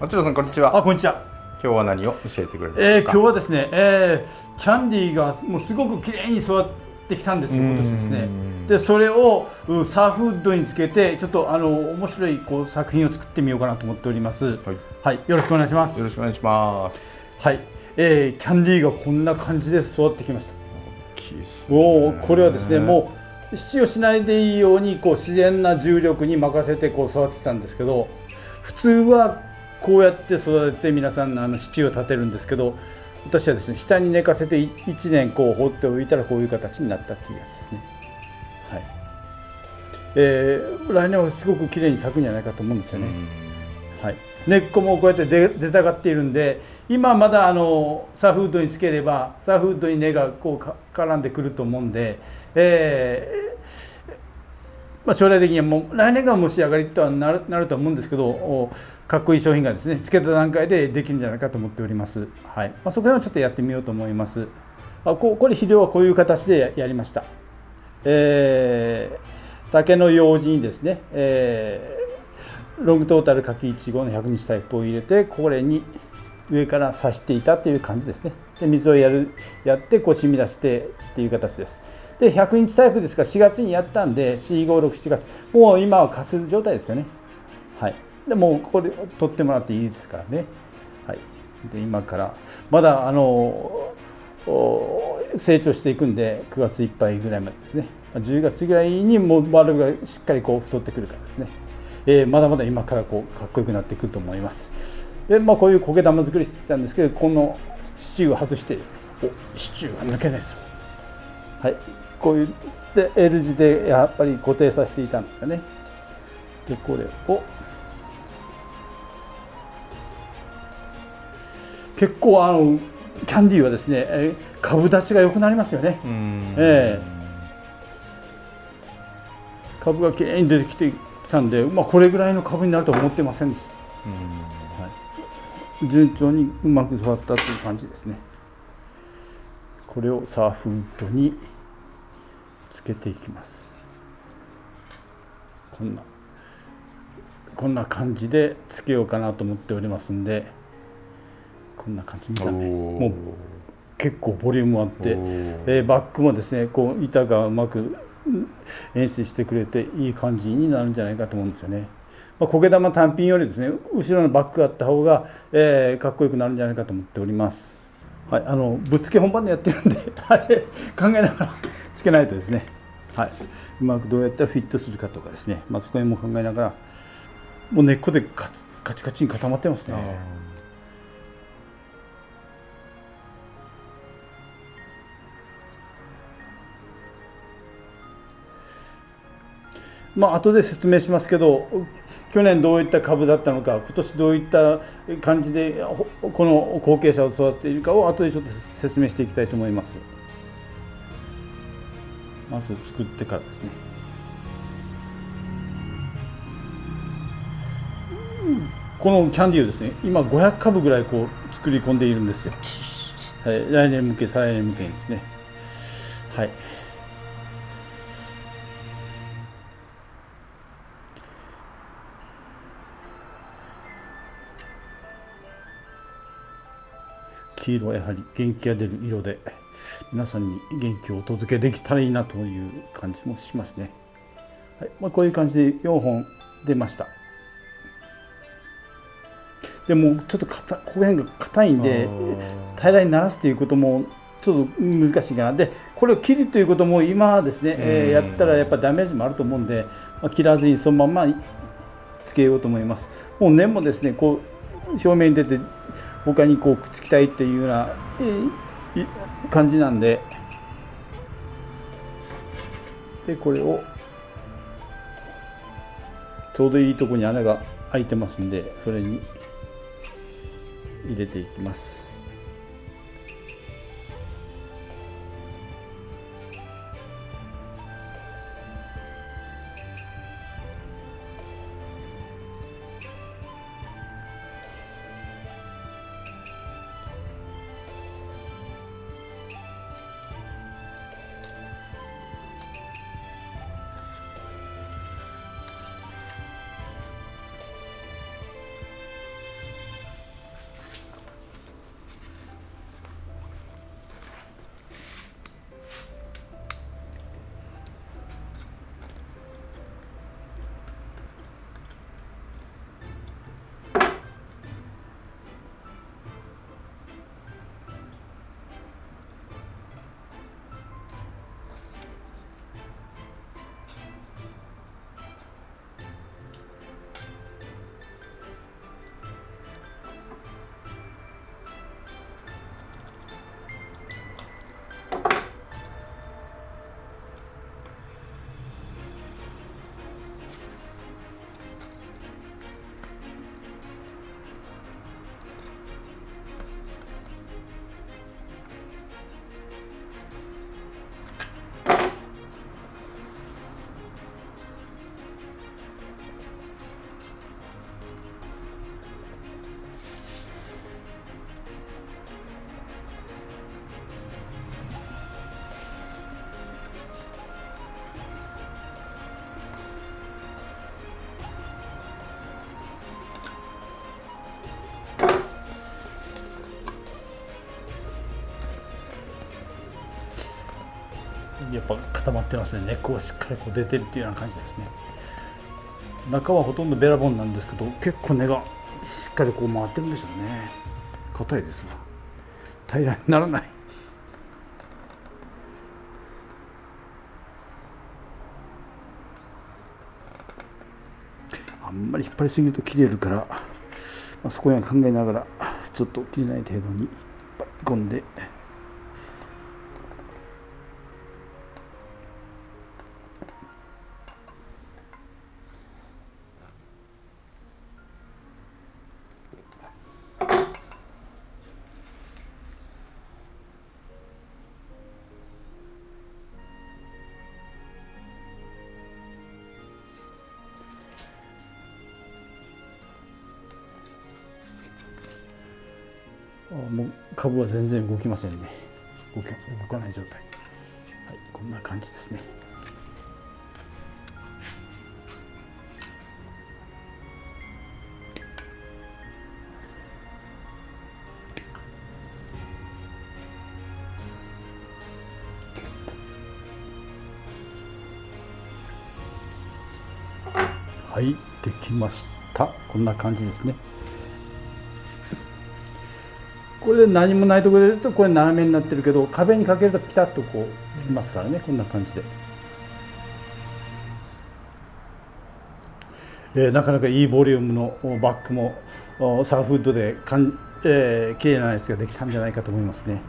あちらさんこんにちは。こんにちは。今日は何を教えてくれるんですか？今日はですね、キャンディーがもうすごく綺麗に育ってきたんですよ、今年ですね。で、それをサーフウッドにつけて、ちょっと面白い作品を作ってみようかなと思っております。はい、よろしくお願いします。よろしくお願いします。はい、キャンディーがこんな感じで育ってきました。大きいですね。これはですね、もう支柱をしないでいいように自然な重力に任せて育ててたんですけど、普通はこうやって育てて皆さん支柱を立てるんですけど、私はですね、下に寝かせて1年放っておいたらこういう形になったっていうやつですね。はい。来年はすごくきれいに咲くんじゃないかと思うんですよね。はい。根っこもこうやって出たがっているんで、今まだサーフウッドにつければサーフウッドに根が絡んでくると思うんで、将来的にはもう来年がもう仕上がりとはなると思うんですけど、かっこいい商品がですねつけた段階でできるんじゃないかと思っております。はい。そこら辺をちょっとやってみようと思います。これ肥料はこういう形でやりました。竹の楊枝にですね、ロングトータル柿1号の100日タイプを入れて、これに上から刺していたという感じですね。で、水をやって染み出してっていう形です。で、100インチタイプですから4月にやったんで、4、5、6、7月、もう今はカス状態ですよね。はい。でもうこれ取ってもらっていいですからね。はい。で、今からまだ成長していくんで、9月いっぱいぐらいまでですね。10月ぐらいにもう丸がしっかり太ってくるからですね。まだまだ今からかっこよくなってくると思います。で、こういう苔玉作りしてたんですけど、この支柱を外してですね、支柱が抜けないですよ。はい、こういうで L 字でやっぱり固定させていたんですよね。で、これを結構キャンディーはですね、株立ちが良くなりますよね。株がきれいに出てきてきたんで、これぐらいの株になるとは思ってませんでした。はい、順調にうまく育ったという感じですね。これをサーフウッドにつけていきます。こんな感じでつけようかなと思っておりますんで、こんな感じ見た目もう結構ボリュームあって、バックもですね板がうまく演出してくれていい感じになるんじゃないかと思うんですよね。苔玉単品よりですね後ろのバックがあった方が、かっこよくなるんじゃないかと思っております。はい、ぶっつけ本番でやってるんで考えながらつけないとですね、はい、うまくどうやったらフィットするかとかですね、そこら辺も考えながら、もう根っこでカチカチに固まってますね。後で説明しますけど、去年どういった株だったのか、今年どういった感じでこの後継者を育てているかを後でちょっと説明していきたいと思います。まず作ってからですね。このキャンディーをですね、今500株ぐらい作り込んでいるんですよ。はい、来年向け再来年向けにですね。はい。黄色はやはり元気が出る色で皆さんに元気をお届けできたらいいなという感じもしますね。はい、こういう感じで4本出ました。でもちょっとここら辺が硬いんで平らにならすということもちょっと難しいかな。でこれを切るということも今ですね、やったらやっぱダメージもあると思うんで、切らずにそのままつけようと思います。もう根もですね表面に出て他にくっつきたいっていうような感じなんで、これをちょうどいいところに穴が開いてますんで、それに入れていきます。やっぱ固まってますね。根っこがしっかりこう出てるっていうような感じですね。中はほとんどベラボンなんですけど、結構根がしっかりこう回ってるんでしょうね。硬いですが平らにならない。あんまり引っ張りすぎると切れるから、そこは考えながらちょっと切れない程度に引っ込んで。もう株は全然動きませんね。動かない状態。はい、こんな感じですね。はい、できました。こんな感じですね。これで何もないところで入れるとこれ斜めになってるけど、壁にかけるとピタッとこうつきますからね。こんな感じで、なかなかいいボリュームのバッグもサーフウッドで綺麗なやつができたんじゃないかと思いますね。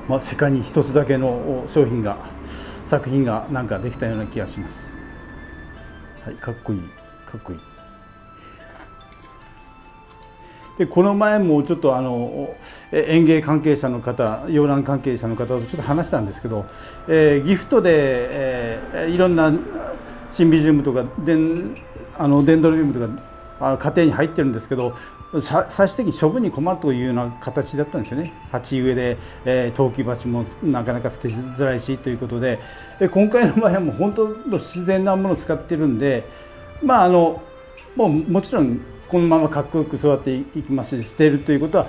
はい、世界に一つだけの作品がなんかできたような気がします。はい、かっこいいかっこいい。でこの前もちょっと園芸関係者の方、洋蘭関係者の方とちょっと話したんですけど、ギフトで、いろんなシンビジウムとかデンドロビウムとか家庭に入ってるんですけど、最終的に処分に困るというような形だったんですよね。鉢植えで、陶器鉢もなかなか捨てづらいしということで、今回の場合はもう本当の自然なものを使ってるんで、もちろんこのままかっこよく育っていきますし、捨てるということは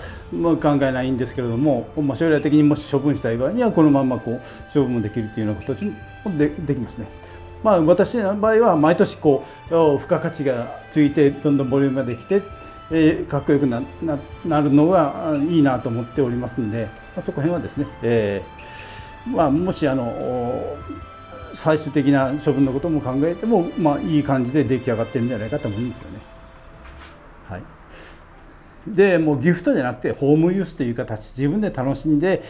考えないんですけれども、将来的にもし処分したい場合にはこのままこう処分もできるというような形もできますね。私の場合は毎年こう付加価値がついてどんどんボリュームができて、かっこよくなるのがいいなと思っておりますので、そこら辺はですね、もし最終的な処分のことも考えても、いい感じで出来上がってるんじゃないかと思うんですよね。はい、でもうギフトじゃなくてホームユースという形、自分で楽しんで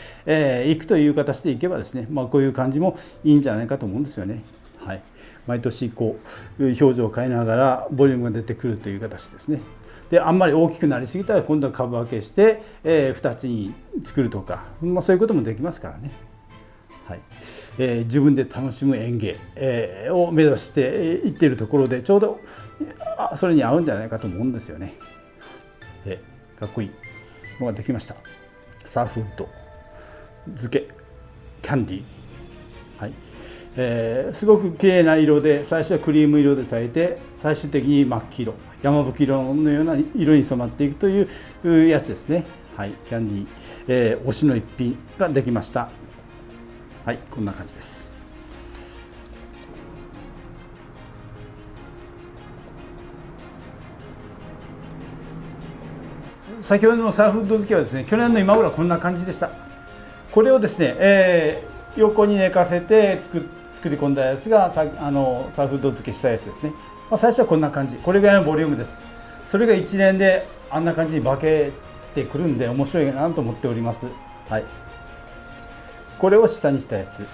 いくという形でいけばですね、こういう感じもいいんじゃないかと思うんですよね。はい、毎年こう表情を変えながらボリュームが出てくるという形ですね。であんまり大きくなりすぎたら今度は株分けして、2つに作るとか、そういうこともできますからね。はい、自分で楽しむ園芸、を目指していっているところでちょうどそれに合うんじゃないかと思うんですよね。かっこいいのができました。サーフウッド漬けキャンディー、はい、すごく綺麗な色で、最初はクリーム色で咲いて最終的に真っ黄色、山吹色のような色に染まっていくというやつですね。はい、キャンディー、推しの一品ができました。はい、こんな感じです。先ほどのサーフウッド漬けはですね、去年の今頃はこんな感じでした。これをですね、横に寝かせて作り込んだやつがサーフウッド漬けしたやつですね。最初はこんな感じ、これぐらいのボリュームです。それが1年であんな感じに化けてくるんで面白いなと思っております。はい、これを下にしたやつ、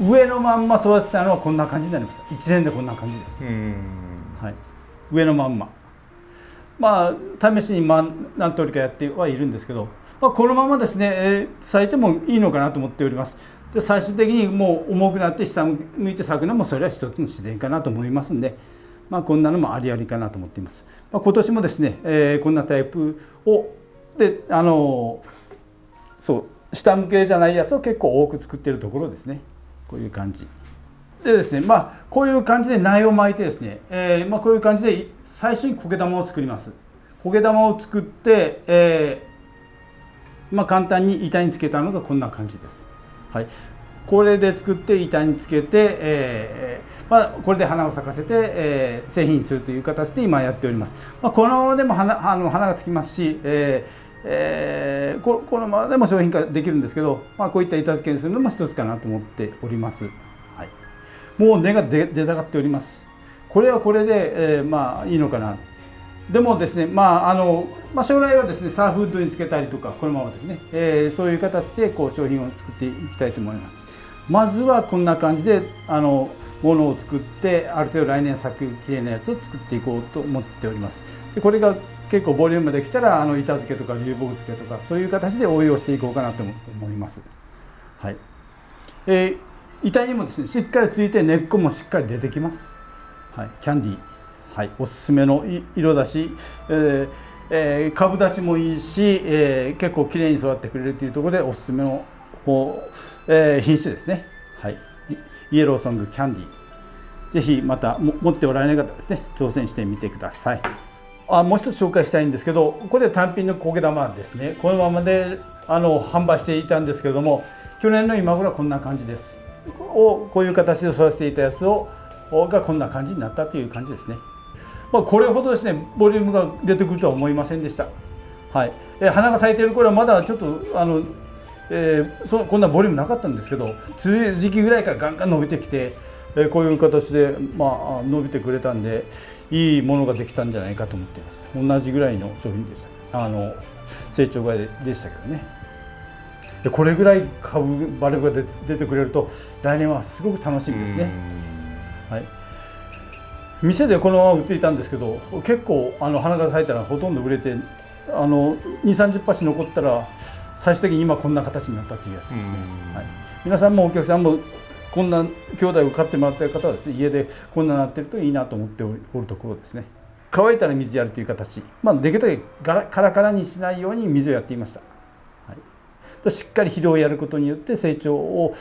上のまんま育てたのはこんな感じになります。1年でこんな感じです。はい、上のまんま、試しに何通りかやってはいるんですけど、このままですね、咲いてもいいのかなと思っております。で最終的にもう重くなって下向いて咲くのもそれは一つの自然かなと思いますんで、こんなのもありありかなと思っています。今年もですね、こんなタイプをで下向けじゃないやつを結構多く作っているところですね。こういう感じでですね、こういう感じで苗を巻いてですね、こういう感じで最初に苔玉を作ります。苔玉を作って、簡単に板につけたのがこんな感じです。はい、これで作って板につけて、これで花を咲かせて、製品にするという形で今やっております。このままでも花がつきますし、このままでも商品化できるんですけど、こういった板付けにするのも一つかなと思っております。はい、もう根が出たがっております。これはこれで、いいのかな。でもですね、将来はですね、サーフードにつけたりとか、このままですね、そういう形でこう商品を作っていきたいと思います。まずはこんな感じでものを作って、ある程度来年咲くきれいなやつを作っていこうと思っております。でこれが結構ボリュームできたら板付けとか流木付けとかそういう形で応用していこうかなと思います。はい、板にもですね、しっかりついて根っこもしっかり出てきます。はい、キャンディー、はい、おすすめの色だし、株立ちもいいし、結構きれいに育ってくれるというところでおすすめの品種ですね。はい、イエローソングキャンディー、ぜひまた持っておられない方ですね、挑戦してみてください。もう一つ紹介したいんですけど、これ単品の苔玉ですね。このままで販売していたんですけれども、去年の今頃はこんな感じです。こういう形で育てていたやつがこんな感じになったという感じですね。これほどですねボリュームが出てくるとは思いませんでした。はい、花が咲いている頃はまだちょっとこんなボリュームなかったんですけど、梅雨時期ぐらいからガンガン伸びてきて、こういう形で伸びてくれたんで、いいものができたんじゃないかと思っています。同じぐらいの商品でした。成長がでしたけどね。でこれぐらい株バリューが出てくれると来年はすごく楽しみですね。はい、店でこのまま売っていたんですけど、結構花が咲いたらほとんど売れて、20-30鉢残ったら最終的に今こんな形になったというやつですね。はい、皆さんもお客さんもこんな兄弟を飼ってもらっている方はですね、家でこんななってるといいなと思っておるところですね。乾いたら水やるという形、できるだけカラカラにしないように水をやっていました。はい、しっかり肥料をやることによって成長を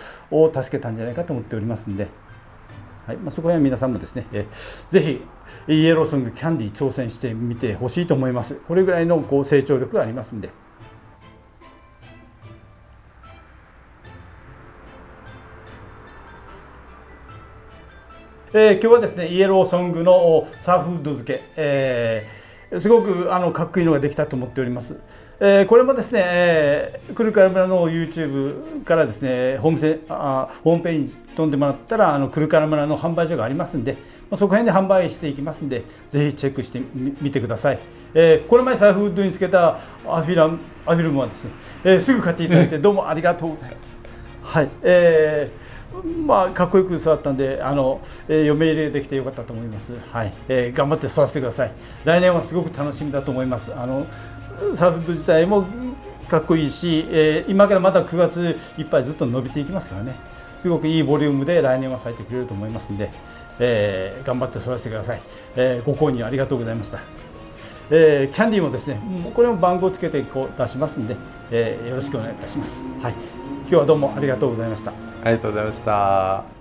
助けたんじゃないかと思っておりますので、はい、そこは皆さんもですね、ぜひイエローソングキャンディー挑戦してみてほしいと思います。これぐらいの成長力がありますんで。今日はですね、イエローソングのサーフード漬け、すごくかっこいいのができたと思っております。これもですね、クルカラ村の YouTube からですね、ホームページに飛んでもらったらクルカラ村の販売所がありますんで、そこら辺で販売していきますんで、ぜひチェックしてみてください。この前サーフードにつけたアフィルムはですね、すぐ買っていただいてどうもありがとうございます。はい、かっこよく育ったんで嫁入りできてよかったと思います。はい、頑張って育ててください。来年はすごく楽しみだと思います。サーフード自体もかっこいいし、今からまた9月いっぱいずっと伸びていきますからね、すごくいいボリュームで来年は咲いてくれると思いますので、頑張って育ててください。ご購入ありがとうございました。キャンディーもですね、これも番号つけて出しますんで、よろしくお願いいたします。はい、今日はどうもありがとうございました。ありがとうございました。